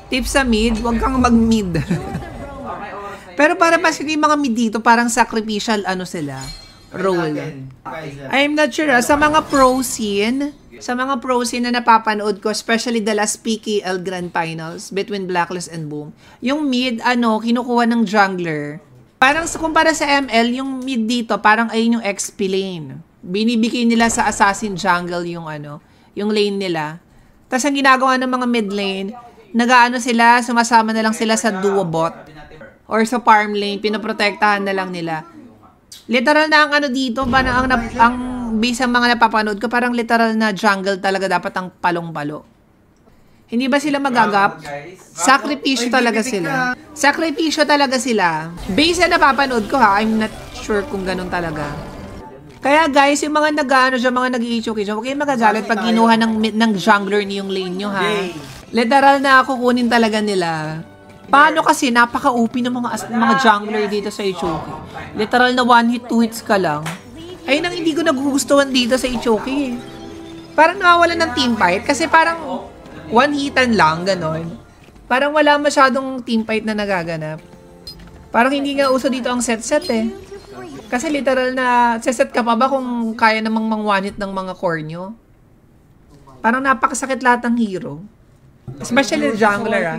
Tip sa mid, huwag kang mag-mid. Pero para pa yung mga mid dito, parang sacrificial ano sila, role. I'm not sure. Sa mga pro scene na napapanood ko, especially the last PKL Grand Finals between Blacklist and Boom, yung mid, kinukuha ng jungler. Parang kumpara sa ML, yung mid dito, parang ayun yung XP lane. Binibigay nila sa assassin jungle yung yung lane nila. Tapos ang ginagawa ng mga mid lane, sila, sumasama na lang sila sa duo bot or sa farm lane, pinoprotektahan na lang nila. Literal na ang dito, ang base ang mga napapanood ko, parang literal na jungle talaga dapat ang palong-palo. Hindi ba sila magagap? Sakripisyo talaga sila. Sakripisyo talaga sila. Base na napapanood ko I'm not sure kung ganun talaga. Kaya guys, yung mga mga nag-i-choke dyan, huwag kayong magagalit pag kinuha ng jungler niyong lane nyo Literal na kukunin talaga nila. Paano kasi napaka-OP ng mga jungler dito sa Ichoki. Literal na 1 hit, 2 hits ka lang. Ayun ang hindi ko nagugustuhan dito sa Ichoki. Parang nawawalan ng teamfight kasi parang 1 hitan lang, ganon. Parang wala masyadong teamfight na nagaganap. Parang hindi nga uso dito ang set-set Kasi literal na set ka pa ba kung kaya namang mang-one hit ng mga core nyo? Parang napakasakit lahat ng hero. Especially the jungler